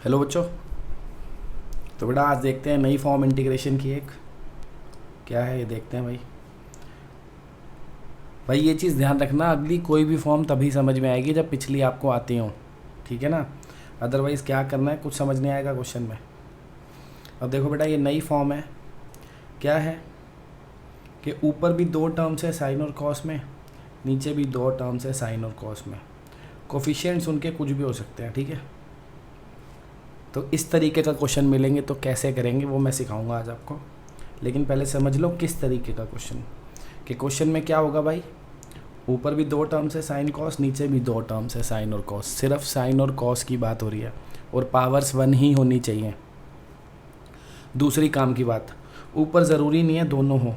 Hello बच्चों। तो बेटा आज देखते हैं नई फॉर्म इंटीग्रेशन की एक क्या है ये देखते हैं भाई ये चीज़ ध्यान रखना, अगली कोई भी फॉर्म तभी समझ में आएगी जब पिछली आपको आती हो, ठीक है ना। अदरवाइज़ क्या करना है, कुछ समझ नहीं आएगा क्वेश्चन में। अब देखो बेटा ये नई फॉर्म है, क्या है कि ऊपर भी दो टर्म्स है साइन और कॉस में, नीचे भी दो टर्म्स है साइन और कॉस में। कोफिशिएंट्स उनके कुछ भी हो सकते हैं, ठीक है। तो इस तरीके का क्वेश्चन मिलेंगे तो कैसे करेंगे वो मैं सिखाऊंगा आज आपको। लेकिन पहले समझ लो किस तरीके का क्वेश्चन, कि क्वेश्चन में क्या होगा भाई, ऊपर भी दो टर्म्स है साइन कॉस, नीचे भी दो टर्म्स है साइन और कॉस, सिर्फ साइन और कॉस की बात हो रही है और पावर्स 1 ही होनी चाहिए। दूसरी काम की बात, ऊपर ज़रूरी नहीं है दोनों हो,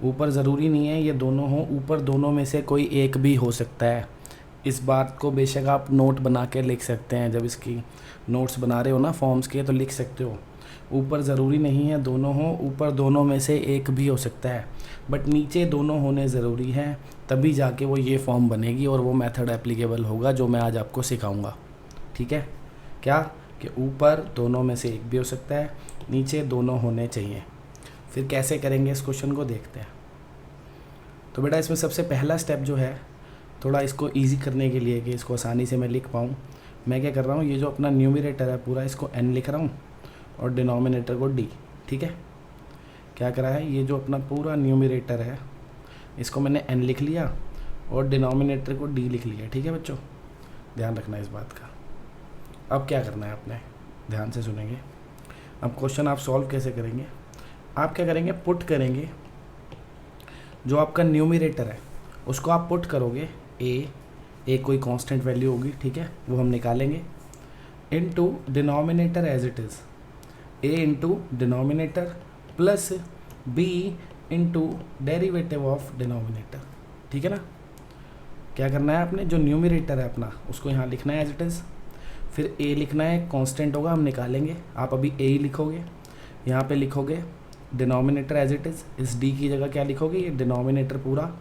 ऊपर ज़रूरी नहीं है ये दोनों हो, ऊपर दोनों में से कोई एक भी हो सकता है। इस बात को बेशक आप नोट बना के लिख सकते हैं, जब इसकी नोट्स बना रहे हो ना फॉर्म्स के तो लिख सकते हो। ऊपर ज़रूरी नहीं है दोनों हो, ऊपर दोनों में से एक भी हो सकता है, बट नीचे दोनों होने ज़रूरी है, तभी जाके वो ये फॉर्म बनेगी और वो मेथड एप्लीकेबल होगा जो मैं आज आपको सिखाऊंगा, ठीक है। क्या कि ऊपर दोनों में से एक भी हो सकता है, नीचे दोनों होने चाहिए। फिर कैसे करेंगे इस क्वेश्चन को देखते हैं। तो बेटा इसमें सबसे पहला स्टेप जो है, थोड़ा इसको इजी करने के लिए कि इसको आसानी से मैं लिख पाऊँ, मैं क्या कर रहा हूँ, ये जो अपना न्यूमरेटर है पूरा इसको n लिख रहा हूँ और डिनोमिनेटर को d, ठीक है। क्या करा है, ये जो अपना पूरा न्यूमरेटर है इसको मैंने n लिख लिया और डिनोमिनेटर को d लिख लिया, ठीक है बच्चों, ध्यान रखना इस बात का। अब क्या करना है आपने, ध्यान से सुनेंगे। अब क्वेश्चन आप सॉल्व कैसे करेंगे, आप क्या करेंगे, पुट करेंगे जो आपका न्यूमरेटर है उसको आप पुट करोगे ए कोई कांस्टेंट वैल्यू होगी, ठीक है, वो हम निकालेंगे, into denominator as it is, a into denominator plus B into derivative of denominator, ठीक है ना। क्या करना है आपने, जो न्यूमरेटर है अपना उसको यहाँ लिखना है एज इट इज़, फिर ए लिखना है, कांस्टेंट होगा हम निकालेंगे, आप अभी ए ही लिखोगे, यहाँ पे लिखोगे डिनोमिनेटर एज इट इज़, इस डी की जगह क्या लिखोगे, ये डिनोमिनेटर पूरा,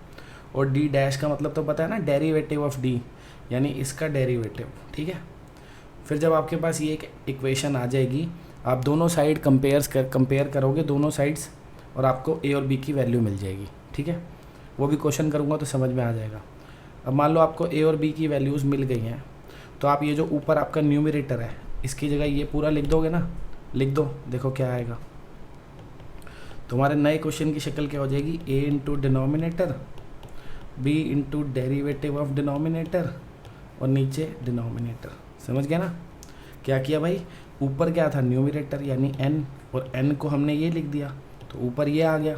और डी डैश का मतलब तो पता है ना, डेरिवेटिव ऑफ डी, यानी इसका डेरिवेटिव, ठीक है। फिर जब आपके पास ये एक इक्वेशन आ जाएगी, आप दोनों साइड कंपेयर करोगे दोनों साइड्स और आपको ए और बी की वैल्यू मिल जाएगी, ठीक है। वो भी क्वेश्चन करूँगा तो समझ में आ जाएगा। अब मान लो आपको ए और बी की वैल्यूज़ मिल गई हैं, तो आप ये जो ऊपर आपका न्यूमरेटर है इसकी जगह ये पूरा लिख दोगे ना, लिख दो, देखो क्या आएगा। तुम्हारे नए क्वेश्चन की शक्ल क्या हो जाएगी, A into denominator, B into derivative of denominator और नीचे डिनोमिनेटर, समझ गया ना। क्या किया भाई, ऊपर क्या था न्यूमरेटर यानी n, और n को हमने ये लिख दिया तो ऊपर ये आ गया,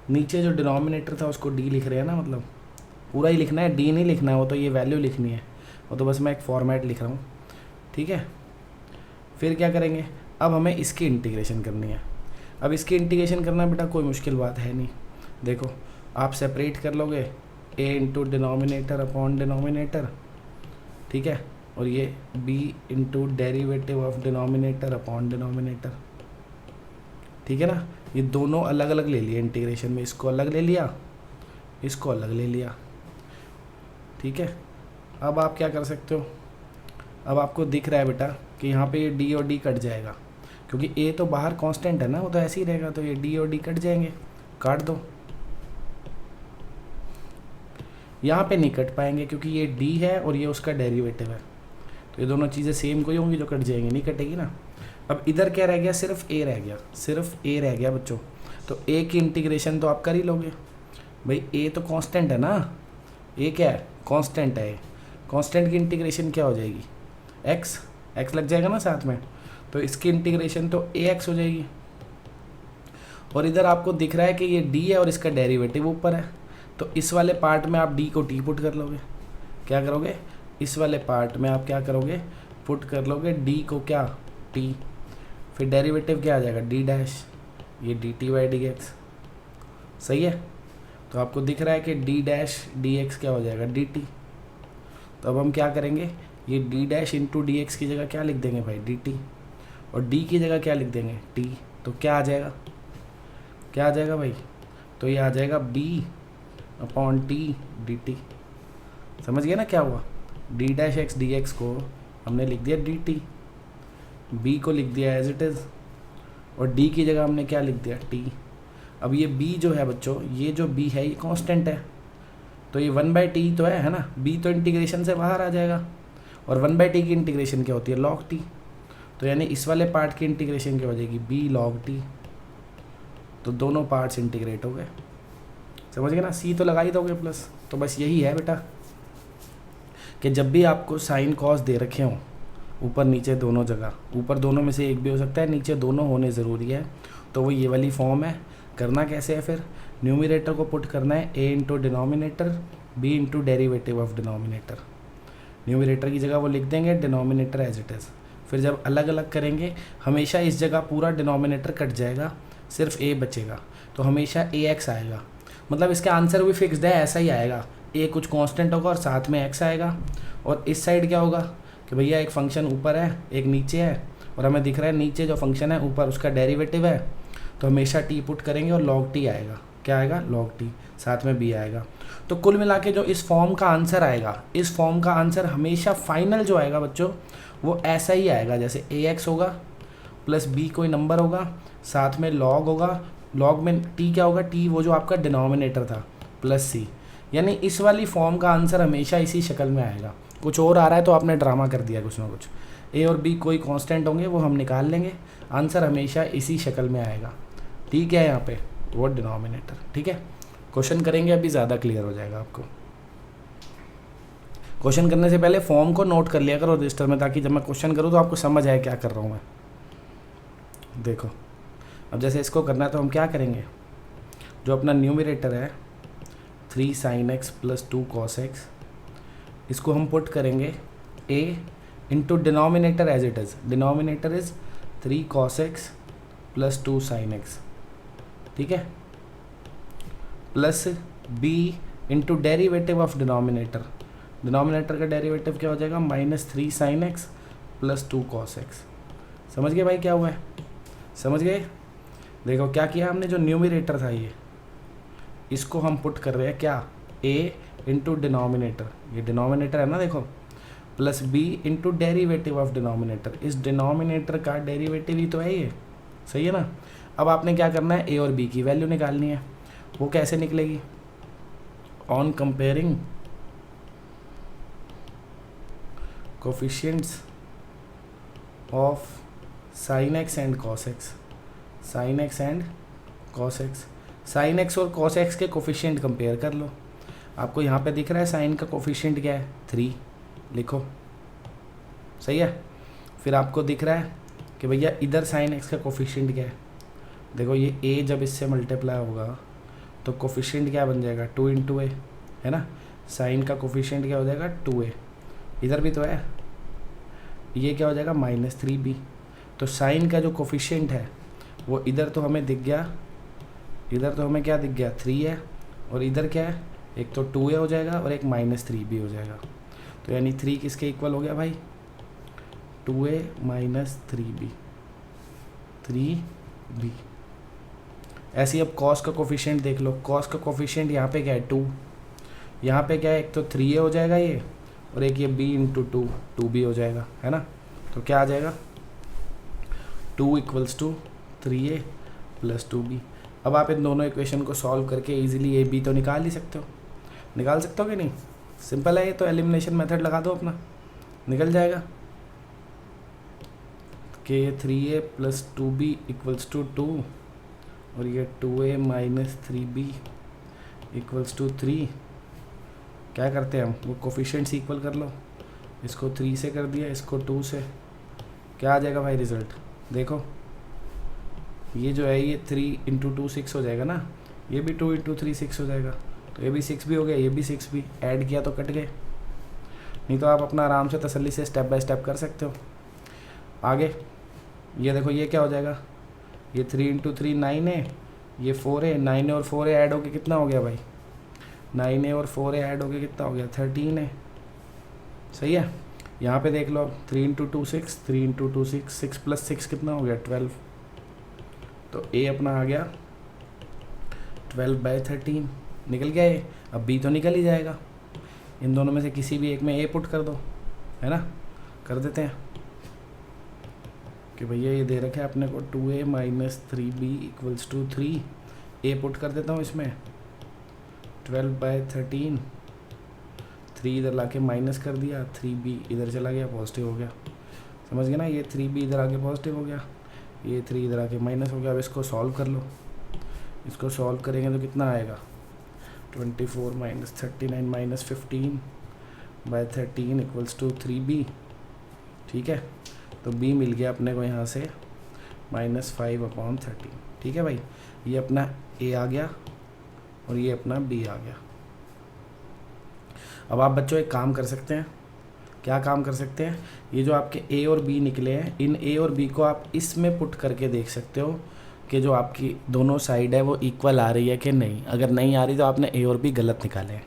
नीचे जो डिनोमिनेटर था उसको d लिख रहे हैं ना, मतलब पूरा ही लिखना है, d नहीं लिखना है, वो तो ये वैल्यू लिखनी है, वो तो बस मैं एक फॉर्मेट लिख रहा हूँ, ठीक है। फिर क्या करेंगे, अब हमें इसकी इंटीग्रेशन करनी है। अब इसकी इंटीग्रेशन करना बेटा कोई मुश्किल बात है नहीं, देखो आप सेपरेट कर लोगे a into denominator upon denominator, ठीक है, और ये b into derivative of denominator upon denominator, ठीक है ना। ये दोनों अलग अलग ले लिए इंटीग्रेशन में, इसको अलग ले लिया, इसको अलग ले लिया, ठीक है। अब आप क्या कर सकते हो, अब आपको दिख रहा है बेटा कि यहाँ पे ये d और d कट जाएगा, क्योंकि a तो बाहर कांस्टेंट है ना, वो तो ऐसे ही रहेगा, तो ये d और d कट जाएंगे, काट दो। यहाँ पे नहीं कट पाएंगे क्योंकि ये d है और ये उसका डेरिवेटिव है, तो ये दोनों चीज़ें सेम कोई होंगी जो कट जाएंगी, नहीं कटेगी ना। अब इधर क्या रह गया, सिर्फ a रह गया, सिर्फ a रह गया बच्चों, तो a की इंटीग्रेशन तो आप कर ही लोगे भाई, a तो कांस्टेंट है ना, a क्या है, कांस्टेंट है, कांस्टेंट की इंटीग्रेशन क्या हो जाएगी, x लग जाएगा ना साथ में, तो इसकी इंटीग्रेशन तो ax हो जाएगी। और इधर आपको दिख रहा है कि ये d है और इसका डेरिवेटिव ऊपर है, तो इस वाले पार्ट में आप d को t पुट कर लोगे, क्या करोगे, इस वाले पार्ट में आप क्या करोगे, पुट कर लोगे d को क्या, t, फिर डेरिवेटिव क्या आ जाएगा, d डैश, ये dt बाई डी एक्स, सही है। तो आपको दिख रहा है कि d डैश डी एक्स क्या हो जाएगा, dt। तो अब हम क्या करेंगे, ये d dash into D x की जगह क्या लिख देंगे भाई, dt, और d की जगह क्या लिख देंगे, t, तो क्या आ जाएगा, क्या आ जाएगा भाई, तो ये आ जाएगा b अपॉन t dt, समझ गया ना क्या हुआ, d dash x D x को हमने लिख दिया dt, बी को लिख दिया एज इट इज़, और डी की जगह हमने क्या लिख दिया, टी। अब ये बी जो है बच्चों, ये जो बी है ये कांस्टेंट है, तो ये 1/t तो है ना, बी तो इंटीग्रेशन से बाहर आ जाएगा, और 1/t की इंटीग्रेशन क्या होती है, log t। तो यानी इस वाले पार्ट की इंटीग्रेशन क्या हो जाएगी, b log t। तो दोनों पार्ट्स इंटीग्रेट हो गए, समझ गए ना, सी तो लगा ही दोगे प्लस। तो बस यही है बेटा कि जब भी आपको साइन कॉस दे रखे हों ऊपर नीचे दोनों जगह, ऊपर दोनों में से एक भी हो सकता है, नीचे दोनों होने ज़रूरी है, तो वो ये वाली फॉर्म है। करना कैसे है फिर, न्यूमरेटर को पुट करना है a into denominator, b into derivative of denominator. Numerator की जगह वो लिख देंगे डिनोमिनेटर एज इट इज़। फिर जब अलग अलग करेंगे हमेशा इस जगह पूरा डिनोमिनेटर कट जाएगा, सिर्फ a बचेगा, तो हमेशा ax आएगा। मतलब इसका आंसर भी फिक्स्ड है, ऐसा ही आएगा, a कुछ कांस्टेंट होगा और साथ में x आएगा। और इस साइड क्या होगा कि भैया एक फंक्शन ऊपर है एक नीचे है, और हमें दिख रहा है नीचे जो फंक्शन है ऊपर उसका डेरिवेटिव है, तो हमेशा t पुट करेंगे और log t आएगा। क्या आएगा, log t, साथ में b आएगा। तो कुल मिला के जो इस फॉर्म का आंसर आएगा, इस फॉर्म का आंसर हमेशा फाइनल जो आएगा बच्चों वो ऐसा ही आएगा, जैसे ax होगा प्लस b कोई नंबर होगा, साथ में log होगा, log में t क्या होगा, t वो जो आपका डिनोमिनेटर था, प्लस c। यानी इस वाली फॉर्म का आंसर हमेशा इसी शक्ल में आएगा। कुछ और आ रहा है तो आपने ड्रामा कर दिया कुछ ना कुछ। a और b कोई कांस्टेंट होंगे वो हम निकाल लेंगे, आंसर हमेशा इसी शक्ल में आएगा। ठीक है, यहाँ पे वो डिनोमिनेटर। ठीक है, क्वेश्चन करेंगे अभी, ज़्यादा क्लियर हो जाएगा आपको। क्वेश्चन करने से पहले फॉर्म को नोट कर लिया करो रजिस्टर में, ताकि जब मैं क्वेश्चन करूँ तो आपको समझ आए क्या कर रहा हूँ मैं। देखो अब जैसे इसको करना है तो हम क्या करेंगे, जो अपना न्यूमरेटर है 3 sin x plus 2 cos x, इसको हम पुट करेंगे a into denominator as it is. Denominator is 3 cos x plus 2 sin x, ठीक है, plus b into derivative of denominator. Denominator का डेरीवेटिव क्या हो जाएगा, -3 sin x plus 2 cos x। समझ गए भाई क्या हुआ है, समझ गए। देखो क्या किया हमने, जो न्यूमरेटर था ये, इसको हम पुट कर रहे हैं क्या, a इंटू डिनोमिनेटर, ये डिनोमिनेटर है ना देखो, plus b into derivative of denominator. इस डिनोमिनेटर का डेरीवेटिव ही तो है ये, सही है ना। अब आपने क्या करना है, a और b की वैल्यू निकालनी है। वो कैसे निकलेगी, on comparing coefficients of sin x and cos x। sin x and cos x, sin x और cos x के कोफिशिएंट कंपेयर कर लो। आपको यहाँ पे दिख रहा है साइन का कोफिशिएंट क्या है, 3, लिखो, सही है। फिर आपको दिख रहा है कि भैया इधर sin x का कोफिशिएंट क्या है, देखो ये a जब इससे मल्टीप्लाई होगा तो कोफिशिएंट क्या बन जाएगा, 2 इंटू a, है ना। साइन का कोफिशिएंट क्या हो जाएगा, 2a, इधर भी तो है, ये क्या हो जाएगा -3b। तो साइन का जो कोफिशिएंट है वो इधर तो हमें दिख गया, इधर तो हमें क्या दिख गया, 3 है, और इधर क्या है, एक तो 2a हो जाएगा और एक -3b हो जाएगा। तो यानी 3 किसके इक्वल हो गया भाई, 2a -3b, 3b। ऐसे ही अब कॉस का कोफिशिएंट देख लो, कॉस का कोफिशिएंट यहाँ पे क्या है, 2, यहाँ पे क्या है, एक तो 3a हो जाएगा ये, और एक ये b इंटू 2b हो जाएगा, है ना। तो क्या आ जाएगा, 2 = 3a प्लस 2b। अब आप इन दोनों इक्वेशन को सॉल्व करके इजीली a b तो निकाल ही सकते हो, निकाल सकते हो कि नहीं, सिंपल है ये तो। एलिमिनेशन मेथड लगा दो अपना, निकल जाएगा कि ये 3a प्लस 2b = 2, और ये 2a -3b = 3। क्या करते हैं हम, वो कोफिशिएंट्स इक्वल कर लो, इसको 3 से कर दिया, इसको 2 से, क्या आ जाएगा भाई रिजल्ट, देखो ये जो है ये 3 × 2 6 हो जाएगा ना, ये भी 2 × 3 6 हो जाएगा, तो ये भी 6 भी हो गया, ये भी 6 भी, ऐड किया तो कट गए। नहीं तो आप अपना आराम से तसल्ली से स्टेप बाय स्टेप कर सकते हो। आगे ये देखो ये क्या हो जाएगा, ये 3 × 3 9 है, ये 4a, 9a और 4a ऐड होके कितना हो गया भाई, 9a और 4a ऐड होके कितना हो गया, 13 है, सही है। यहाँ पे देख लो, 3 × 2 6, 3 × 2 6, 6 + 6 कितना हो गया, 12। तो a अपना आ गया 12/13, निकल गया ये। अब b तो निकल ही जाएगा, इन दोनों में से किसी भी एक में a पुट कर दो, है ना, कर देते हैं। कि भैया ये दे रखा है अपने को 2a minus 3b equals to 3, a put कर देता हूँ इसमें 12/13, 3 इधर लाके माइनस कर दिया, 3b इधर चला गया पॉजिटिव हो गया, समझ गए ना। ये 3b इधर आके पॉजिटिव हो गया, ये 3 इधर आके माइनस हो गया। अब इसको सॉल्व कर लो, इसको सॉल्व करेंगे तो कितना आएगा 24 minus 39 minus 15/13 equals to 3b, ठीक है। तो b मिल गया अपने को यहाँ से -5/13, ठीक है भाई। ये अपना a आ गया और ये अपना b आ गया। अब आप बच्चों एक काम कर सकते हैं, क्या काम कर सकते हैं, ये जो आपके a और b निकले हैं, इन a और b को आप इसमें पुट करके देख सकते हो कि जो आपकी दोनों साइड है वो इक्वल आ रही है कि नहीं। अगर नहीं आ रही तो आपने a और b गलत निकाले हैं,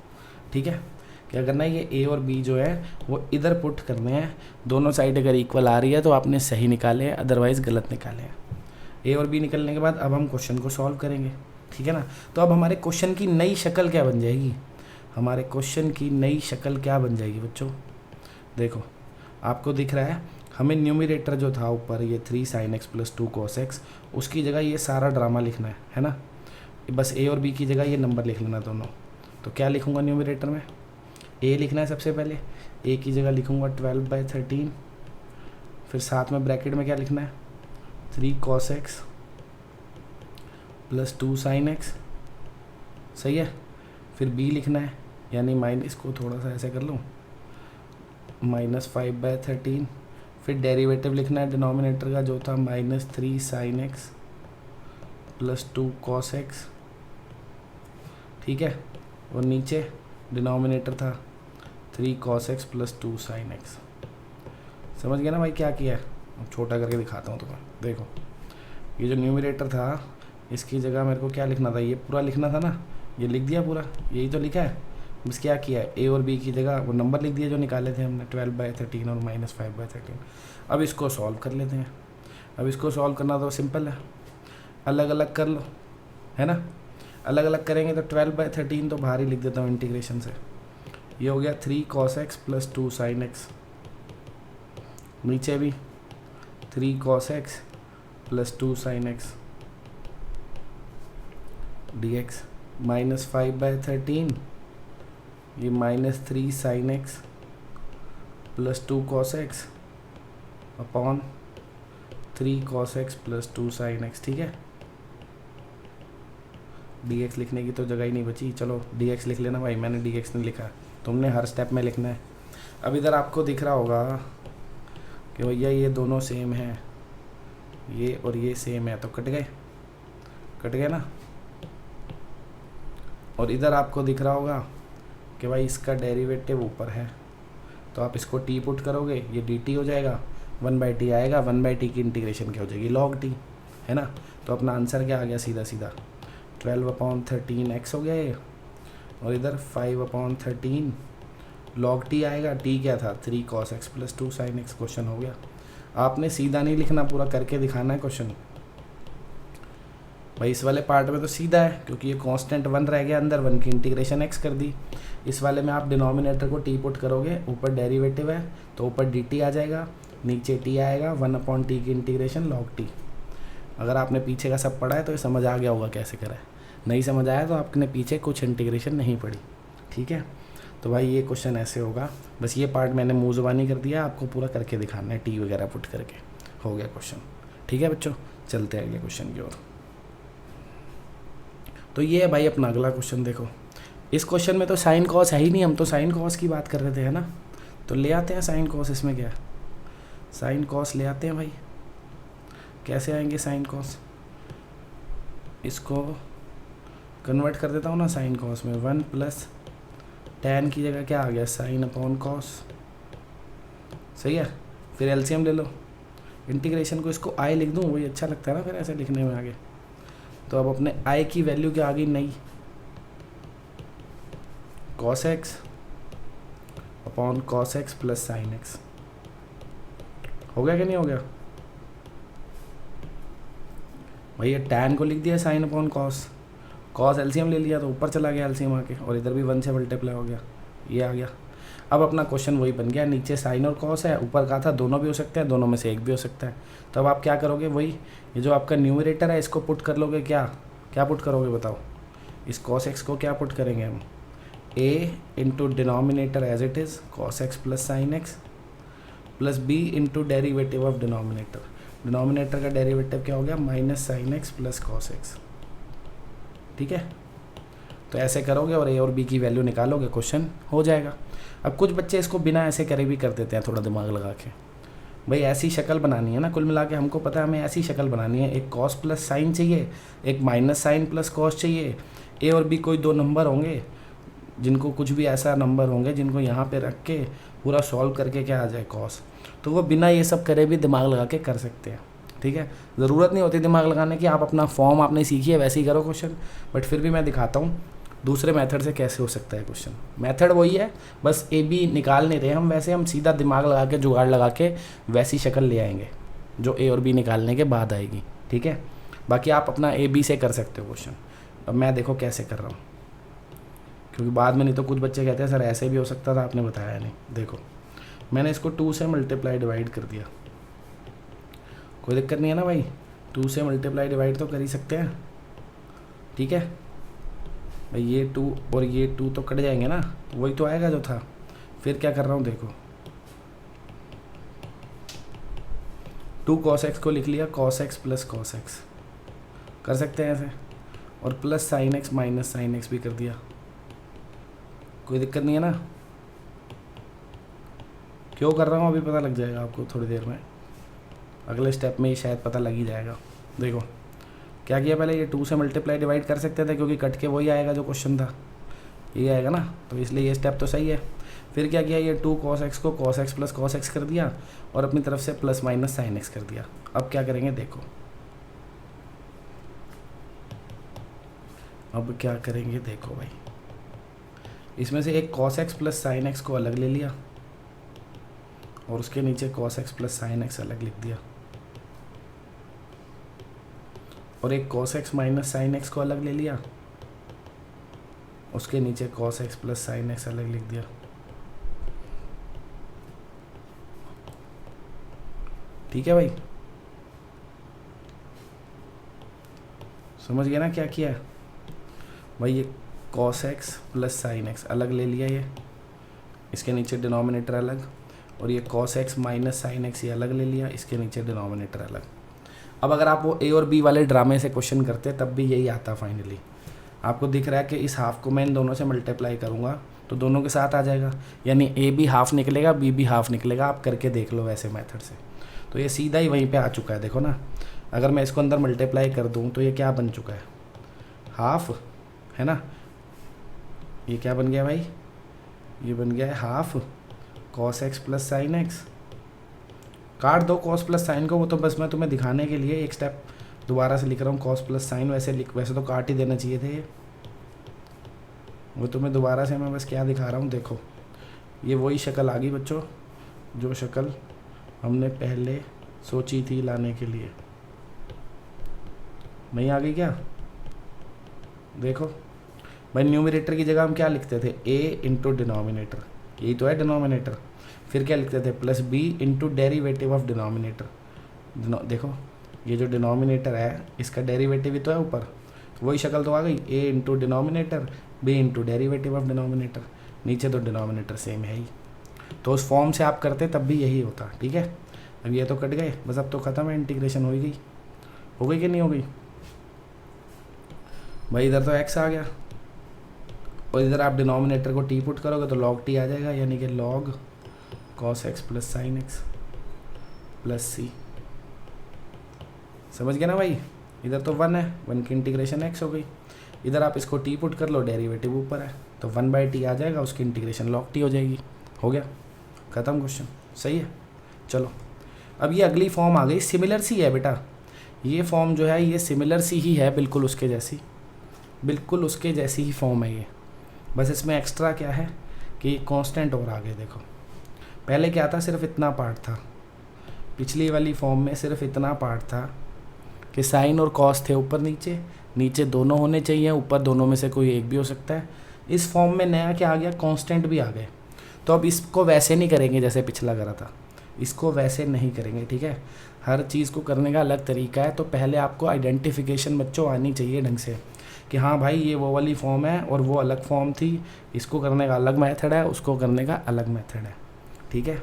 ठीक है। क्या करना है, ये a और b जो है वो इधर पुट करने हैं, दोनों साइड अगर इक्वल आ रही है तो आपने सही निकाले हैं, अदरवाइज़ गलत निकाले हैं। a और b निकलने के बाद अब हम क्वेश्चन को सॉल्व करेंगे, ठीक है ना। तो अब हमारे क्वेश्चन की नई शक्ल क्या बन जाएगी, हमारे क्वेश्चन की नई शक्ल क्या बन जाएगी बच्चों। देखो आपको दिख रहा है, हमें न्यूमरेटर जो था ऊपर ये 3 sin x + 2 cos x, उसकी जगह ये सारा ड्रामा लिखना है ना। बस a और b की जगह ये नंबर लिख लेना दोनों। तो क्या लिखूँगा न्यूमरेटर में, a लिखना है सबसे पहले, a की जगह लिखूँगा 12/13, फिर साथ में ब्रैकेट में क्या लिखना है 3 cos x + 2 sin x, सही है। फिर b लिखना है, यानी इसको थोड़ा सा ऐसे कर लूँ -5/13, फिर डेरिवेटिव लिखना है डिनोमिनेटर का जो था -3 sin x + 2 cos x, ठीक है। और नीचे डिनोमिनेटर था 3 cos x + 2 sin x। समझ गया ना भाई क्या किया है। अब छोटा करके दिखाता हूँ तुम्हें, देखो ये जो न्यूमरेटर था इसकी जगह मेरे को क्या लिखना था, ये पूरा लिखना था ना, ये लिख दिया पूरा, यही तो लिखा है। बस क्या किया है, a और b की जगह वो नंबर लिख दिए जो निकाले थे हमने 12/13 और -5/13। अब इसको सॉल्व कर लेते हैं। अब इसको सॉल्व करना तो सिंपल है, अलग अलग कर लो, है ना। अलग अलग करेंगे तो 12/13 तो बाहर ही लिख देता हूँ इंटीग्रेशन से, ये हो गया 3 cos x + 2 sin x, नीचे भी 3 cos x + 2 sin x dx, -5/13 ये -3 sin x + 2 cos x upon 3 cos x + 2 sin x, ठीक है। dx लिखने की तो जगह ही नहीं बची, चलो dx लिख लेना भाई, मैंने dx नहीं लिखा, तुमने हर स्टेप में लिखना है। अब इधर आपको दिख रहा होगा कि भैया ये दोनों सेम हैं, ये और ये सेम है, तो कट गए ना। और इधर आपको दिख रहा होगा कि भाई इसका डेरिवेटिव ऊपर है, तो आप इसको t पुट करोगे, ये dt हो जाएगा, 1/t आएगा, 1/t की इंटीग्रेशन क्या हो जाएगी log t, है ना। तो अपना आंसर क्या आ गया, सीधा 12/13 x हो गया ये, और इधर 5/13 log t आएगा, t क्या था 3 cos x + 2 sin x। Question हो गया। आपने सीधा नहीं लिखना, पूरा करके दिखाना है क्वेश्चन भाई। इस वाले पार्ट में तो सीधा है क्योंकि ये कांस्टेंट 1 रह गया अंदर, 1 की इंटीग्रेशन x कर दी। इस वाले में आप डिनोमिनेटर को t पुट करोगे, ऊपर डेरिवेटिव है तो ऊपर dt आ जाएगा, नीचे t आएगा, 1/t की इंटीग्रेशन log t। अगर आपने पीछे का सब पढ़ा है तो ये समझ आ गया होगा कैसे करा है, नहीं समझ आया तो आपने पीछे कुछ इंटीग्रेशन नहीं पढ़ी, ठीक है। तो भाई ये क्वेश्चन ऐसे होगा, बस ये पार्ट मैंने मुँह ज़ुबानी कर दिया, आपको पूरा करके दिखाना है, टी वगैरह पुट करके। हो गया क्वेश्चन, ठीक है बच्चों। चलते हैं अगले क्वेश्चन की ओर। तो ये है भाई अपना अगला क्वेश्चन। देखो इस क्वेश्चन में तो साइन कॉस है ही नहीं, हम तो साइन कॉस की बात कर रहे थे, है ना। तो ले आते हैं साइन कॉस, इसमें क्या है, साइन कॉस ले आते हैं भाई। कैसे आएंगे साइन कॉस, इसको कन्वर्ट कर देता हूँ ना साइन कॉस में, 1 + tan की जगह क्या आ गया sin/cos, सही है। फिर एलसीएम ले लो, इंटीग्रेशन को इसको i लिख दूँ, वही अच्छा लगता है ना फिर ऐसे लिखने में आगे। तो अब अपने i की वैल्यू क्या आ गई नई, cos x upon cos x + sin x। हो गया कि नहीं हो गया भाई। ये tan को लिख दिया sin/cos, cos एलसीएम ले लिया तो ऊपर चला गया एलसीएम आके, और इधर भी 1 से मल्टीप्लाई हो गया, ये आ गया। अब अपना क्वेश्चन वही बन गया, नीचे साइन और कॉस है, ऊपर कहा था दोनों भी हो सकते हैं, दोनों में से एक भी हो सकता है। तो अब आप क्या करोगे, वही ये जो आपका न्यूमरेटर है इसको पुट कर लोगे, क्या पुट करोगे बताओ, इस कॉस एक्स को क्या पुट करेंगे हम, A into denominator as it is cos x plus sine x plus B into derivative of denominator, denominator का डेरिवेटिव क्या हो गया, minus sine x plus cos x. ठीक है, तो ऐसे करोगे और ए और बी की वैल्यू निकालोगे, क्वेश्चन हो जाएगा। अब कुछ बच्चे इसको बिना ऐसे करे भी कर देते हैं, थोड़ा दिमाग लगा के, भाई ऐसी शक्ल बनानी है ना, कुल मिला के हमको पता है हमें ऐसी शक्ल बनानी है, एक कॉस प्लस साइन चाहिए, एक माइनस साइन प्लस कॉस चाहिए, ए और बी कोई दो नंबर होंगे जिनको कुछ भी ऐसा नंबर होंगे जिनको यहाँ पे रख के पूरा सॉल्व करके क्या आ जाए कॉस, तो वो बिना ये सब करे भी दिमाग लगा के कर सकते हैं। ठीक है, ज़रूरत नहीं होती दिमाग लगाने की, आप अपना फॉर्म आपने सीखी है वैसे ही करो क्वेश्चन, बट फिर भी मैं दिखाता हूँ दूसरे मेथड से कैसे हो सकता है क्वेश्चन। मेथड वही है, बस ए बी निकाल नहीं रहे हम, वैसे हम सीधा दिमाग लगा के जुगाड़ लगा के वैसी शक्ल ले आएंगे जो ए और बी निकालने के बाद आएगी। ठीक है, बाकी आप अपना ए बी से कर सकते हो क्वेश्चन। अब मैं देखो कैसे कर रहा हूँ, क्योंकि बाद में नहीं तो कुछ बच्चे कहते हैं सर ऐसे भी हो सकता था, आपने बताया नहीं। देखो मैंने इसको 2 से मल्टीप्लाई डिवाइड कर दिया, कोई दिक्कत नहीं है ना भाई, 2 से मल्टीप्लाई डिवाइड तो कर ही सकते हैं। ठीक है भाई, ये 2 और ये 2 तो कट जाएंगे ना, वही तो आएगा जो था। फिर क्या कर रहा हूँ देखो, 2 cos x को लिख लिया cos x plus cos x, कर सकते हैं ऐसे, और plus sine x minus sine x भी कर दिया, कोई दिक्कत नहीं है ना। क्यों कर रहा हूँ अभी पता लग जाएगा आपको थोड़ी देर में, अगले स्टेप में ही शायद पता लग ही जाएगा। देखो क्या किया, पहले ये 2 से मल्टीप्लाई डिवाइड कर सकते थे क्योंकि कट के वही आएगा जो क्वेश्चन था, ये आएगा ना, तो इसलिए ये स्टेप तो सही है। फिर क्या किया, ये 2 cos x को cos x plus cos x कर दिया और अपनी तरफ से प्लस माइनस साइन x कर दिया। अब क्या करेंगे देखो, अब क्या करेंगे देखो भाई, इसमें से एक cos x plus sine x को अलग ले लिया और उसके नीचे cos x plus sine x अलग लिख दिया, और एक cos x minus sine x को अलग ले लिया, उसके नीचे cos x plus sine x अलग लिख दिया। ठीक है भाई, समझ गया ना क्या किया है भाई, ये cos x plus sine x अलग ले लिया, ये इसके नीचे डिनोमिनेटर अलग, और ये cos x minus sine x ये अलग ले लिया, इसके नीचे डिनोमिनेटर अलग। अब अगर आप वो ए और बी वाले ड्रामे से क्वेश्चन करते तब भी यही आता फाइनली। आपको दिख रहा है कि इस हाफ को मैं इन दोनों से मल्टीप्लाई करूँगा तो दोनों के साथ आ जाएगा, यानी ए भी हाफ निकलेगा बी भी हाफ निकलेगा। आप करके देख लो वैसे मेथड से, तो ये सीधा ही वहीं पे आ चुका है। देखो ना, अगर मैं इसको अंदर मल्टीप्लाई कर दूँ तो ये क्या बन चुका है, हाफ है ना, ये क्या बन गया भाई, ये बन गया है half cos x plus sine x। काट दो cos प्लस साइन को, वो तो बस मैं तुम्हें दिखाने के लिए एक स्टेप दोबारा से लिख रहा हूँ cos प्लस साइन, वैसे तो काट ही देना चाहिए थे ये, वो तुम्हें दोबारा से मैं बस क्या दिखा रहा हूँ। देखो ये वही शक्ल आ गई बच्चों जो शक्ल हमने पहले सोची थी लाने के लिए, नहीं आ गई क्या? देखो भाई, न्यूमरेटर की जगह हम क्या लिखते थे, a इंटू डिनोमिनेटर, यही तो है डिनोमिनेटर। फिर क्या लिखते थे, plus b into derivative of denominator. देखो ये जो डिनोमिनेटर है इसका डेरिवेटिव ही तो है ऊपर, वही शक्ल तो आ गई, a into denominator b into derivative of denominator, नीचे तो डिनोमिनेटर सेम है ही। तो उस फॉर्म से आप करते तब भी यही होता। ठीक है, अब ये तो कट गए, बस अब तो ख़त्म है, इंटीग्रेशन हो गई कि नहीं हो गई भाई। इधर तो x आ गया और इधर आप डिनोमिनेटर को t पुट करोगे तो log t आ जाएगा, यानी कि log cos x plus sine x plus c। समझ गया ना भाई, इधर तो 1 है, 1 की इंटीग्रेशन x हो गई, इधर आप इसको t पुट कर लो, डेरिवेटिव ऊपर है तो 1/t आ जाएगा, उसकी इंटीग्रेशन log t हो जाएगी। हो गया, ख़त्म क्वेश्चन। सही है, चलो अब ये अगली फॉर्म आ गई, सिमिलर सी है बेटा, ये फॉर्म जो है ये सिमिलर सी ही है, बिल्कुल उसके जैसी ही फॉर्म है ये। बस इसमें एक्स्ट्रा क्या है कि कांस्टेंट और आगे देखो, पहले क्या था, सिर्फ इतना पार्ट था, पिछली वाली फॉर्म में सिर्फ इतना पार्ट था कि साइन और कॉस थे ऊपर नीचे दोनों होने चाहिए, ऊपर दोनों में से कोई एक भी हो सकता है। इस फॉर्म में नया क्या आ गया, कांस्टेंट भी आ गए। तो अब इसको वैसे नहीं करेंगे जैसे पिछला करा था, इसको वैसे नहीं करेंगे, ठीक है। हर चीज़ को करने का अलग तरीका है। तो पहले आपको आइडेंटिफिकेशन बच्चों आनी चाहिए ढंग से कि हाँ भाई ये वो वाली फॉर्म है और वो अलग फॉर्म थी, इसको करने का अलग मेथड है, उसको करने का अलग मेथड है, ठीक है।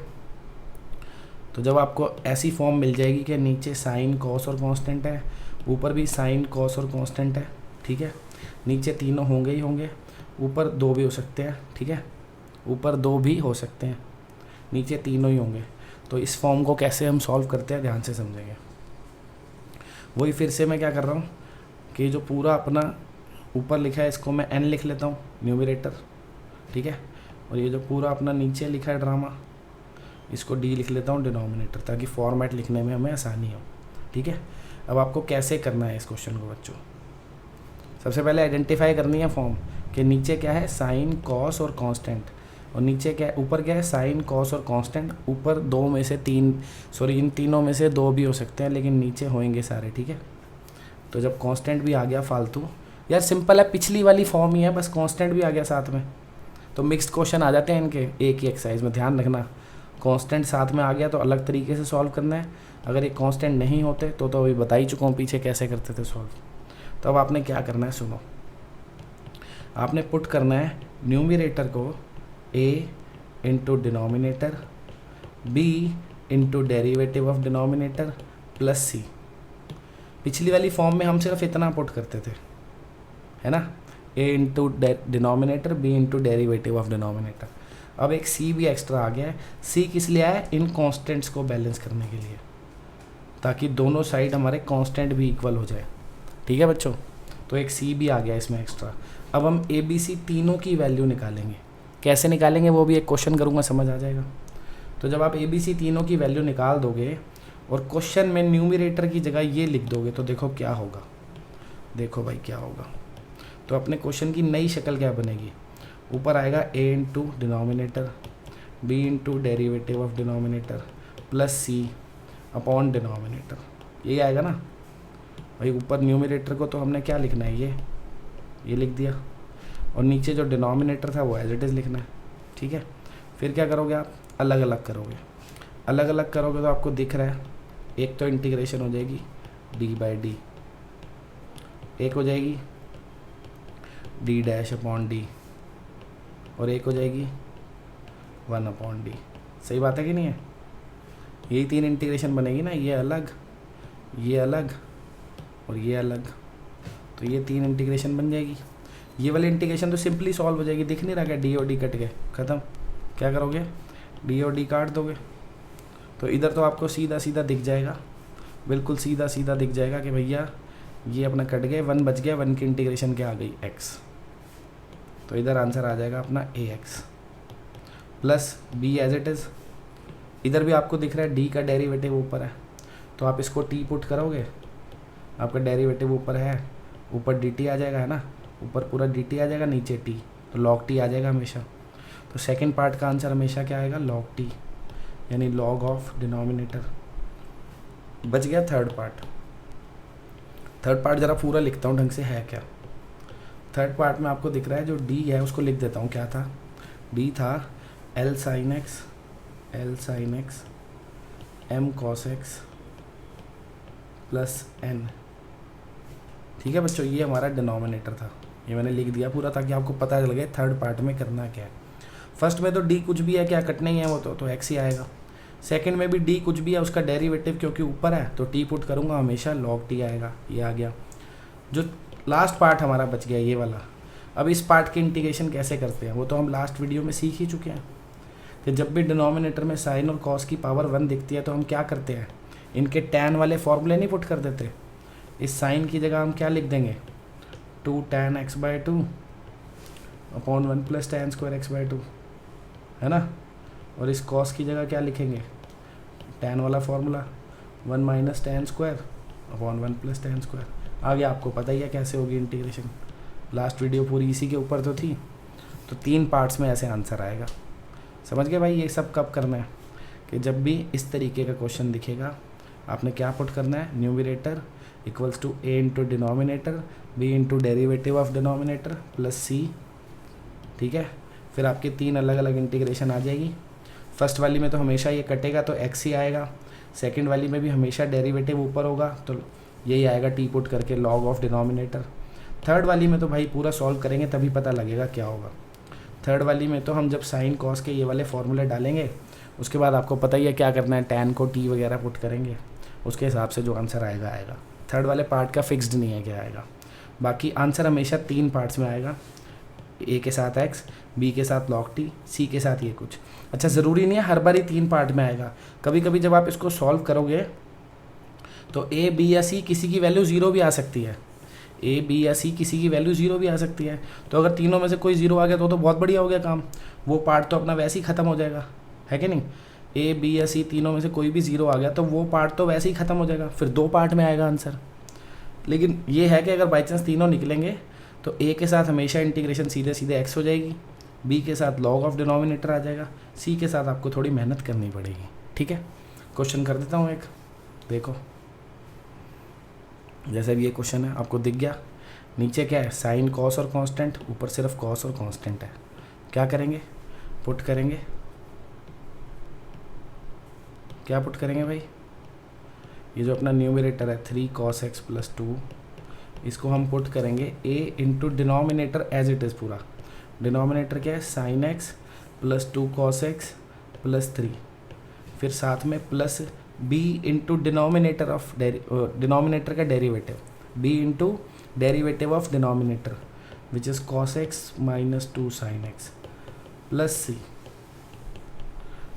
तो जब आपको ऐसी फॉर्म मिल जाएगी कि नीचे साइन कॉस और कांस्टेंट है, ऊपर भी साइन कॉस और कांस्टेंट है, ठीक है, नीचे तीनों होंगे ही होंगे, ऊपर दो भी हो सकते हैं, ठीक है, ऊपर दो भी हो सकते हैं, नीचे तीनों ही होंगे। तो इस फॉर्म को कैसे हम सॉल्व करते हैं ध्यान से समझेंगे। वही फिर से मैं क्या कर रहा हूँ कि जो पूरा अपना ऊपर लिखा है इसको मैं n लिख लेता हूँ न्यूमरेटर, ठीक है, और ये जो पूरा अपना नीचे लिखा है ड्रामा इसको d लिख लेता हूँ डिनोमिनेटर, ताकि फॉर्मेट लिखने में हमें आसानी हो, ठीक है। अब आपको कैसे करना है इस क्वेश्चन को बच्चों, सबसे पहले आइडेंटिफाई करनी है फॉर्म कि नीचे क्या है साइन कॉस और कांस्टेंट, और नीचे क्या है, ऊपर क्या है साइन कॉस और कांस्टेंट, ऊपर दो में से तीन, सॉरी इन तीनों में से दो भी हो सकते हैं लेकिन नीचे होंगे सारे, ठीक है। तो जब कांस्टेंट भी आ गया फालतू, यार सिंपल है, पिछली वाली फॉर्म ही है, बस कांस्टेंट भी आ गया साथ में, तो मिक्स्ड क्वेश्चन आ जाते हैं इनके एक ही एक्सरसाइज में। ध्यान रखना, कांस्टेंट साथ में आ गया तो अलग तरीके से सॉल्व करना है, अगर ये कांस्टेंट नहीं होते तो अभी बता ही चुका हूँ पीछे कैसे करते थे सॉल्व। तो अब आपने क्या करना है सुनो, आपने पुट करना है न्यूमरेटर को a into denominator b into derivative of denominator plus c। पिछली वाली फॉर्म में हम सिर्फ इतना पुट करते थे, है ना, a into denominator b into derivative of denominator. अब एक c भी एक्स्ट्रा आ गया है। c किस लिए आया, इन कॉन्स्टेंट्स को बैलेंस करने के लिए, ताकि दोनों साइड हमारे कांस्टेंट भी इक्वल हो जाए, ठीक है बच्चों। तो एक c भी आ गया इसमें एक्स्ट्रा। अब हम a b c तीनों की वैल्यू निकालेंगे, कैसे निकालेंगे वो भी एक क्वेश्चन करूँगा, समझ आ जाएगा। तो जब आप a b c तीनों की वैल्यू निकाल दोगे और क्वेश्चन में न्यूमरेटर की जगह ये लिख दोगे तो देखो क्या होगा, देखो भाई क्या होगा। तो अपने क्वेश्चन की नई शक्ल क्या बनेगी, ऊपर आएगा a into denominator b into derivative of denominator plus c upon denominator, ये आएगा ना भाई। ऊपर न्यूमरेटर को तो हमने क्या लिखना है, ये लिख दिया, और नीचे जो डिनोमिनेटर था वो एज इट इज़ लिखना है, ठीक है। फिर क्या करोगे आप, अलग अलग करोगे, अलग अलग करोगे तो आपको दिख रहा है, एक तो इंटीग्रेशन हो जाएगी d बाई डी, एक हो जाएगी d डैश अपॉन डी, और एक हो जाएगी 1 अपॉन डी। सही बात है कि नहीं है, यही तीन इंटीग्रेशन बनेगी ना, ये अलग, ये अलग और ये अलग, तो ये तीन इंटीग्रेशन बन जाएगी। ये वाली इंटीग्रेशन तो सिंपली सॉल्व हो जाएगी, दिख नहीं रहा क्या, डी और डी कट गए, ख़त्म। क्या करोगे, डी और डी काट दोगे, तो इधर तो आपको सीधा सीधा दिख जाएगा, बिल्कुल सीधा सीधा दिख जाएगा कि भैया ये अपना कट गए, 1 बच गया, 1 की इंटीग्रेशन क्या आ गई x, तो इधर आंसर आ जाएगा अपना ax plus b as it is. इधर भी आपको दिख रहा है d का डेरिवेटिव ऊपर है, तो आप इसको t पुट करोगे, आपका डेरिवेटिव ऊपर है, ऊपर dt आ जाएगा, है ना, ऊपर पूरा dt आ जाएगा, नीचे t, तो log t आ जाएगा हमेशा। तो सेकंड पार्ट का आंसर हमेशा क्या आएगा, log t, यानी log ऑफ डिनोमिनेटर। बच गया थर्ड पार्ट। थर्ड पार्ट ज़रा पूरा लिखता हूँ ढंग से, है क्या। थर्ड पार्ट में आपको दिख रहा है जो d है उसको लिख देता हूँ, क्या था, d था l sin x m cos x plus n, ठीक है बच्चों। ये हमारा डिनोमिनेटर था, ये मैंने लिख दिया पूरा ताकि आपको पता चल गया थर्ड पार्ट में करना क्या है। फर्स्ट में तो d कुछ भी है, क्या कटना ही है वो तो x ही आएगा। सेकंड में भी d कुछ भी है, उसका डेरिवेटिव क्योंकि ऊपर है तो t पुट करूँगा, हमेशा log t आएगा, ये आ गया। जो लास्ट पार्ट हमारा बच गया ये वाला, अब इस पार्ट की इंटीग्रेशन कैसे करते हैं वो तो हम लास्ट वीडियो में सीख ही चुके हैं कि जब भी डिनोमिनेटर में साइन और कॉस की पावर 1 दिखती है तो हम क्या करते हैं, इनके टैन वाले फॉर्मूले नहीं पुट कर देते। इस साइन की जगह हम क्या लिख देंगे, 2 tan x/2 upon 1 plus tan square x/2, है ना। और इस कॉस की जगह क्या लिखेंगे, tan वाला formula 1 minus tan square upon 1 plus tan square. आगे आपको पता ही है कैसे होगी इंटीग्रेशन, लास्ट वीडियो पूरी इसी के ऊपर तो थी। तो 3 पार्ट्स में ऐसे आंसर आएगा, समझ गए भाई। ये सब कब करना है कि जब भी इस तरीके का क्वेश्चन दिखेगा आपने क्या पुट करना है, numerator equals to a into denominator b into derivative of denominator plus c, ठीक है, फिर आपके 3 अलग अलग इंटीग्रेशन आ जाएगी। फर्स्ट वाली में तो हमेशा ये कटेगा तो x ही आएगा, सेकंड वाली में भी हमेशा डेरिवेटिव ऊपर होगा तो यही आएगा टी पुट करके लॉग ऑफ डिनोमिनेटर। थर्ड वाली में तो भाई पूरा सॉल्व करेंगे तभी पता लगेगा क्या होगा। थर्ड वाली में तो हम जब साइन कॉस के ये वाले फॉर्मूले डालेंगे उसके बाद आपको पता ही है क्या करना है, टैन को टी वगैरह पुट करेंगे, उसके हिसाब से जो आंसर आएगा आएगा। थर्ड वाले पार्ट का फिक्स्ड नहीं है क्या आएगा, बाकी आंसर हमेशा 3 पार्ट्स में आएगा, ए के साथ x, बी के साथ log t, सी के साथ ये कुछ। अच्छा ज़रूरी नहीं है हर बार ही 3 पार्ट में आएगा, कभी कभी जब आप इसको सॉल्व करोगे तो ए बी या सी किसी की वैल्यू 0 भी आ सकती है, ए बी या सी किसी की वैल्यू 0 भी आ सकती है। तो अगर तीनों में से कोई 0 आ गया तो बहुत बढ़िया हो गया काम, वो पार्ट तो अपना वैसे ही ख़त्म हो जाएगा, है कि नहीं। ए बी या सी तीनों में से कोई भी 0 आ गया तो वो पार्ट तो वैसे ही ख़त्म हो जाएगा, फिर 2 पार्ट में आएगा आंसर। लेकिन ये है कि अगर बाई चांस तीनों निकलेंगे तो ए के साथ हमेशा इंटीग्रेशन सीधे सीधे x हो जाएगी, बी के साथ लॉग ऑफ डिनोमिनेटर आ जाएगा, सी के साथ आपको थोड़ी मेहनत करनी पड़ेगी। ठीक है, क्वेश्चन कर देता हूँ एक, देखो जैसे भी ये क्वेश्चन है आपको दिख गया, नीचे क्या है साइन कॉस और कांस्टेंट, ऊपर सिर्फ कॉस और कांस्टेंट है। क्या करेंगे, पुट करेंगे, क्या पुट करेंगे भाई, ये जो अपना न्यूमरेटर है 3 cos x + 2, इसको हम पुट करेंगे a into denominator as it is पूरा। डिनोमिनेटर क्या है साइन x + 2 cos x + 3, फिर साथ में plus b into denominator of denominator का derivative, b into derivative of denominator which is cos x - 2 sin x plus c।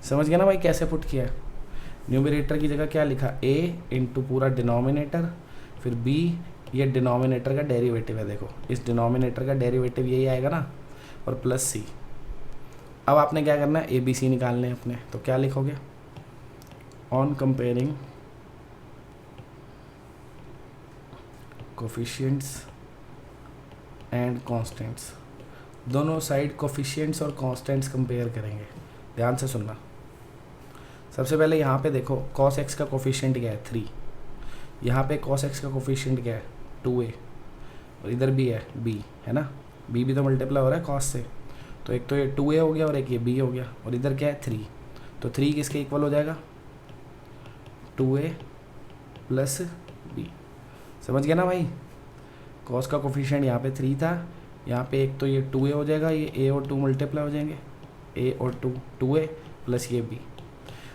समझ गया ना भाई कैसे पुट किया है। न्यूमरेटर की जगह क्या लिखा, a इंटू पूरा डिनोमिनेटर, फिर b ये डिनोमिनेटर का डेरिवेटिव है, देखो इस डिनोमिनेटर का डेरिवेटिव यही आएगा ना, और प्लस c। अब आपने क्या करना है, ए बी सी निकालने हैं अपने, तो क्या लिखोगे, on comparing coefficients and constants, दोनों साइड कोफिशिएंट्स और कांस्टेंट्स कंपेयर करेंगे। ध्यान से सुनना, सबसे पहले यहाँ पे देखो cos x का कोफिशिएंट क्या है 3, यहाँ पे cos x का कोफिशिएंट क्या है 2a, और इधर भी है b, है ना, b भी तो मल्टीप्लाई हो रहा है cos से, तो एक तो ये 2a हो गया और एक ये b हो गया, और इधर क्या है 3, तो 3 किसके इक्वल हो जाएगा 2a + b। समझ गया ना भाई, cos का कोफिशिएंट यहाँ पे 3 था, यहाँ पे एक तो ये 2a हो जाएगा, ये a और 2 मल्टीप्लाई हो जाएंगे, a और 2 2a प्लस ये b।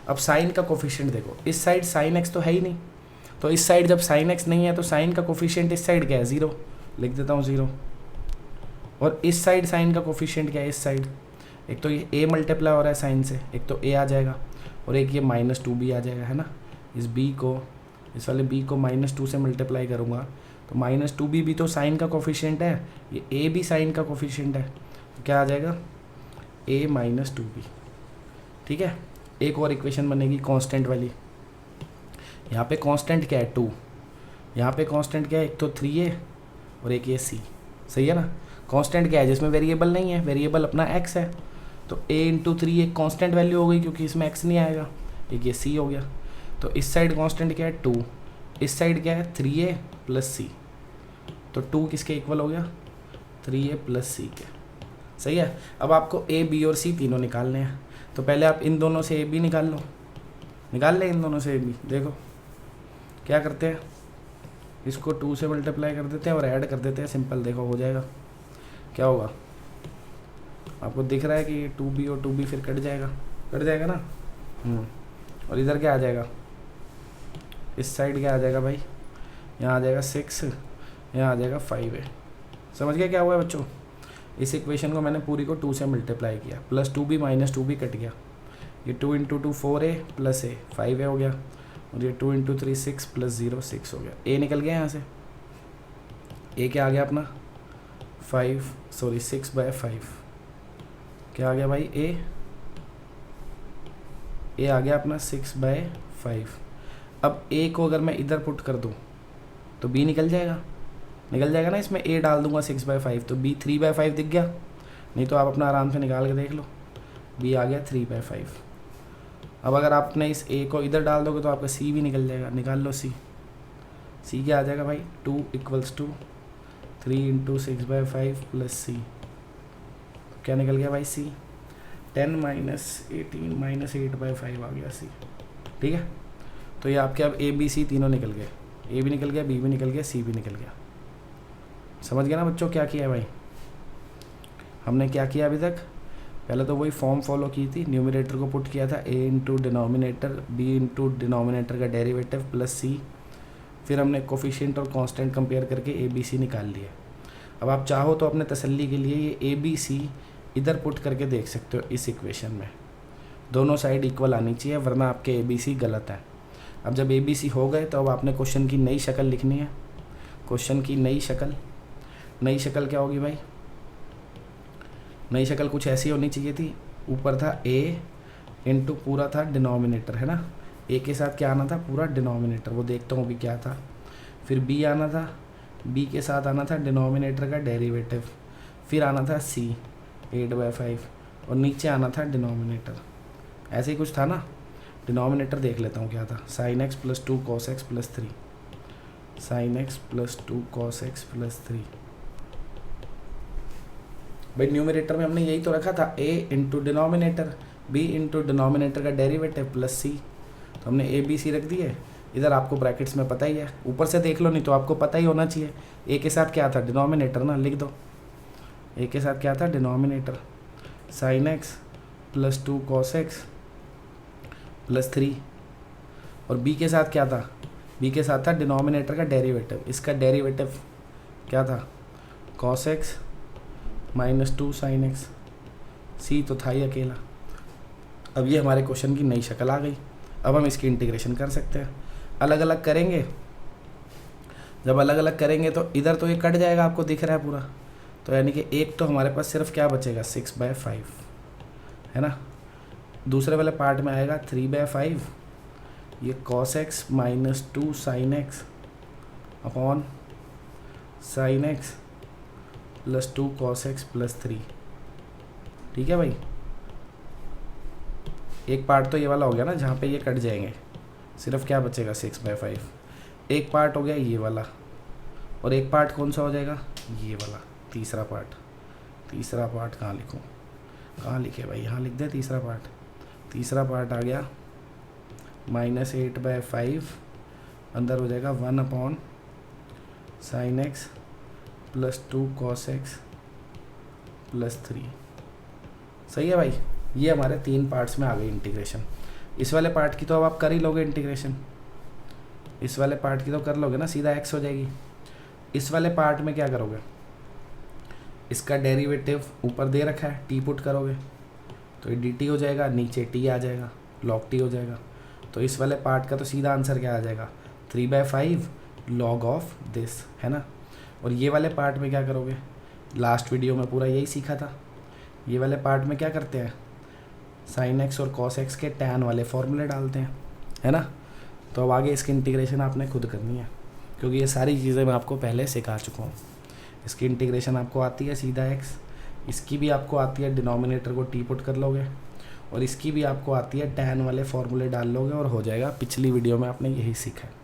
अब साइन का कोफिशिएंट देखो, इस साइड साइन x तो है ही नहीं, तो इस साइड जब साइन x नहीं है तो साइन का कोफिशिएंट इस साइड क्या है 0, लिख देता हूँ 0, और इस साइड साइन का कोफिशिएंट क्या है इस साइड, एक तो ये a मल्टीप्लाई हो रहा है साइन से, एक तो a आ जाएगा और एक ये -2b आ जाएगा, है ना। इस b को, इस वाले b को -2 से मल्टीप्लाई करूँगा तो -2b भी तो साइन का कोफिशिएंट है, ये a भी साइन का कोफिशिएंट है, तो क्या आ जाएगा a - 2b। ठीक है, एक और इक्वेशन बनेगी कांस्टेंट वाली, यहाँ पे कांस्टेंट क्या है 2, यहाँ पे कांस्टेंट क्या है, एक तो 3a और एक ये c, सही है ना। कांस्टेंट क्या है जिसमें वेरिएबल नहीं है, वेरिएबल अपना x है, तो a इंटू 3 एक कांस्टेंट वैल्यू हो गई क्योंकि इसमें x नहीं आएगा, एक ये c हो गया। तो इस साइड कांस्टेंट क्या है 2, इस साइड क्या है 3a + c, तो 2 किसके इक्वल हो गया 3a + c के, सही है। अब आपको a b और c तीनों निकालने हैं, तो पहले आप इन दोनों से a b निकाल लो, निकाल ले इन दोनों से a b। देखो क्या करते हैं, इसको 2 से मल्टीप्लाई कर देते हैं और ऐड कर देते हैं, सिंपल देखो हो जाएगा। क्या होगा, आपको दिख रहा है कि 2b और 2b फिर कट जाएगा ना, और इधर क्या आ जाएगा, इस साइड क्या आ जाएगा भाई, यहाँ आ जाएगा 6, यहाँ आ जाएगा 5a। समझ गया क्या हुआ है बच्चों, इस इक्वेशन को मैंने पूरी को 2 से मल्टीप्लाई किया, +2b - 2b कट गया, ये 2 × 2 4a + a 5a हो गया, और ये 2 × 3 6 + 0 6 हो गया, a निकल गया यहाँ से, a क्या आ गया अपना 6/5, क्या आ गया भाई a आ गया अपना 6/5। अब a को अगर मैं इधर पुट कर दूँ तो b निकल जाएगा ना, इसमें a डाल दूंगा 6/5 तो b 3/5 दिख गया, नहीं तो आप अपना आराम से निकाल के देख लो, b आ गया 3/5। अब अगर आपने इस a को इधर डाल दोगे तो आपका c भी निकल जाएगा, निकाल लो c क्या आ जाएगा भाई 2 = 3 × 6/5 + c, क्या निकल गया भाई सी, 10 माइनस 18 माइनस 8/5 आ गया सी। ठीक है, तो ये आपके अब ए बी सी तीनों निकल गए, ए भी निकल गया, बी भी निकल गया, सी भी निकल गया। समझ गया ना बच्चों क्या किया है भाई? हमने क्या किया अभी तक? पहले तो वही फॉर्म फॉलो की थी, न्यूमरेटर को पुट किया था a into denominator b into denominator का डेरिवेटिव प्लस सी, फिर हमने कोफिशिएंट और कांस्टेंट कंपेयर करके ए बी सी निकाल लिए। अब आप चाहो तो अपने तसल्ली के लिए ये ए बी सी इधर पुट करके देख सकते हो इस इक्वेशन में, दोनों साइड इक्वल आनी चाहिए, वरना आपके ए बी सी गलत है। अब जब ए बी सी हो गए तो अब आपने क्वेश्चन की नई शक्ल लिखनी है। क्वेश्चन की नई शक्ल क्या होगी भाई? नई शक्ल कुछ ऐसी होनी चाहिए थी, ऊपर था a इंटू पूरा था डिनोमिनेटर, है ना, a के साथ क्या आना था? पूरा डिनोमिनेटर, वो देखता हूँ अभी क्या था। फिर b आना था, b के साथ आना था डिनोमिनेटर का डेरिवेटिव, फिर आना था c 8/5 और नीचे आना था डिनोमिनेटर। ऐसे ही कुछ था ना। डिनोमिनेटर देख लेता हूँ क्या था, sin x plus 2 cos x plus 3, sin x plus 2 cos x plus 3। भाई न्यूमरेटर में हमने यही तो रखा था, a into denominator, b into denominator का डेरिवेटिव प्लस c, तो हमने a b c रख दिए। इधर आपको ब्रैकेट्स में पता ही है, ऊपर से देख लो, नहीं तो आपको पता ही होना चाहिए। a के साथ क्या था? डिनोमिनेटर ना, लिख दो। a के साथ क्या था? Denominator, sin x plus 2 cos x plus 3, और b के साथ क्या था? b के साथ था डिनोमिनेटर का डेरिवेटिव, इसका डेरिवेटिव क्या था? cos x minus 2 sin x, सी तो था ही अकेला। अब ये हमारे क्वेश्चन की नई शक्ल आ गई। अब हम इसकी इंटीग्रेशन कर सकते हैं, अलग अलग करेंगे। जब अलग अलग करेंगे तो इधर तो ये कट जाएगा, आपको दिख रहा है पूरा, तो यानी कि एक तो हमारे पास सिर्फ क्या बचेगा? 6/5, है ना। दूसरे वाले पार्ट में आएगा 3/5, ये cos x minus 2 sin x upon sin x plus 2 cos x plus 3। ठीक है भाई, एक पार्ट तो ये वाला हो गया ना जहाँ पे ये कट जाएंगे, सिर्फ क्या बचेगा? 6/5। एक पार्ट हो गया ये वाला, और एक पार्ट कौन सा हो जाएगा? ये वाला, तीसरा पार्ट कहाँ लिखूँ? कहाँ लिखे भाई? यहाँ लिख दे तीसरा पार्ट आ गया माइनस 8/5, अंदर हो जाएगा 1 sin x plus 2 cos x plus 3। सही है भाई, ये हमारे 3 पार्ट्स में आ गई इंटीग्रेशन। इस वाले पार्ट की तो अब आप कर ही लोगे इंटीग्रेशन, इस वाले पार्ट की तो कर लोगे ना, सीधा x हो जाएगी। इस वाले पार्ट में क्या करोगे? इसका डेरिवेटिव ऊपर दे रखा है, t पुट करोगे तो ये dt हो जाएगा, नीचे t आ जाएगा, log t हो जाएगा। तो इस वाले पार्ट का तो सीधा आंसर क्या आ जाएगा? 3/5 log ऑफ दिस, है ना। और ये वाले पार्ट में क्या करोगे? लास्ट वीडियो में पूरा यही सीखा था। ये वाले पार्ट में क्या करते हैं? sin x और cos x के tan वाले फॉर्मूले डालते हैं, है ना। तो अब आगे इसकी इंटीग्रेशन आपने खुद करनी है, क्योंकि ये सारी चीज़ें मैं आपको पहले सिखा चुका हूँ। इसकी इंटीग्रेशन आपको आती है सीधा x, इसकी भी आपको आती है, डिनोमिनेटर को t पुट कर लोगे, और इसकी भी आपको आती है, tan वाले फॉर्मूले डाल लोगे और हो जाएगा। पिछली वीडियो में आपने यही सीखा है।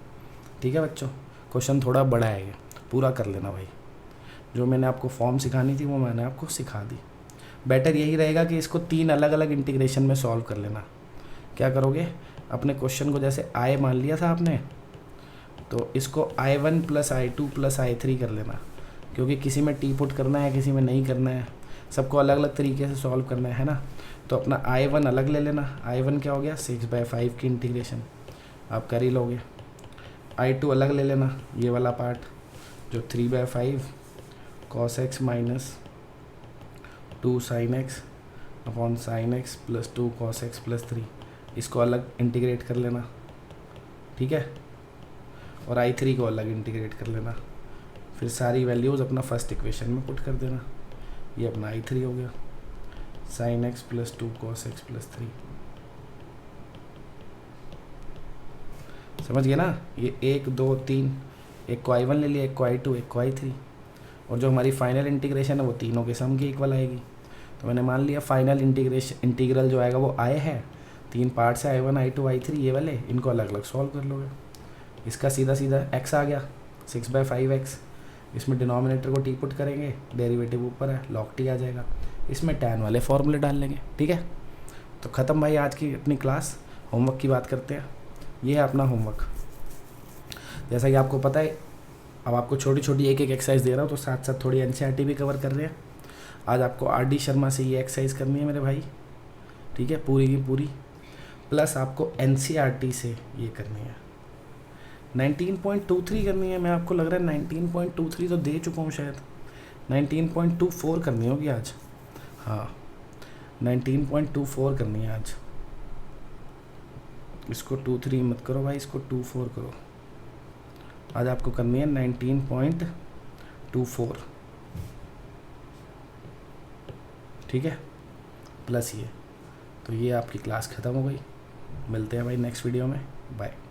ठीक है बच्चों, क्वेश्चन थोड़ा बड़ा है, ये पूरा कर लेना भाई। जो मैंने आपको फॉर्म सिखानी थी वो मैंने आपको सिखा दी। बेटर यही रहेगा कि इसको 3 अलग अलग इंटीग्रेशन में सॉल्व कर लेना। क्या करोगे? अपने क्वेश्चन को जैसे i मान लिया था आपने, तो इसको i1 plus i2 plus i3 कर लेना, क्योंकि किसी में t पुट करना है, किसी में नहीं करना है, सबको अलग अलग तरीके से सॉल्व करना है ना। तो अपना i1 अलग ले लेना। i1 क्या हो गया? 6/5 की इंटीग्रेशन आप कर ही लोगे। i2 अलग ले लेना, ये वाला पार्ट जो 3/5 cos x minus 2 sin x upon sin x plus 2 cos x plus 3, इसको अलग इंटीग्रेट कर लेना। ठीक है, और i3 को अलग इंटीग्रेट कर लेना। फिर सारी वैल्यूज़ अपना फर्स्ट इक्वेशन में पुट कर देना। ये अपना i3 हो गया, sin x plus 2 cos x plus 3। समझ गए ना। ये 1 2 3, एक को i1 ले लिया, एक को i2, एक को i3, और जो हमारी फाइनल इंटीग्रेशन है वो तीनों के सम की इक्वल आएगी। तो मैंने मान लिया फाइनल इंटीग्रल जो आएगा वो i है, 3 पार्ट्स है, i1 i2 i3, ये वाले, इनको अलग अलग सॉल्व कर लोगे। इसका सीधा सीधा x आ गया 6/5x, इसमें डिनोमिनेटर को t पुट करेंगे, डेरिवेटिव ऊपर है, log t आ जाएगा। इसमें tan वाले फॉर्मूले डाल लेंगे। ठीक है, तो ख़त्म भाई आज की अपनी क्लास। होमवर्क की बात करते हैं। ये है अपना होमवर्क। जैसा कि आपको पता है, अब आपको छोटी छोटी एक एक एक्सरसाइज दे रहा हूँ, तो साथ साथ थोड़ी NCERT भी कवर कर रहे हैं। आज आपको RD शर्मा से ये एक्सरसाइज करनी है मेरे भाई, ठीक है, पूरी की पूरी। प्लस आपको NCERT से ये करनी है, 19.23 करनी है। मैं आपको लग रहा है 19.23 तो दे चुका हूँ शायद, 19.24 करनी होगी आज। हाँ, 19.24 करनी है आज। इसको 23 मत करो भाई, इसको 24 करो। आज आपको करनी है 19.24, ठीक है, प्लस ये। तो ये आपकी क्लास ख़त्म हो गई। मिलते हैं भाई नेक्स्ट वीडियो में। बाय।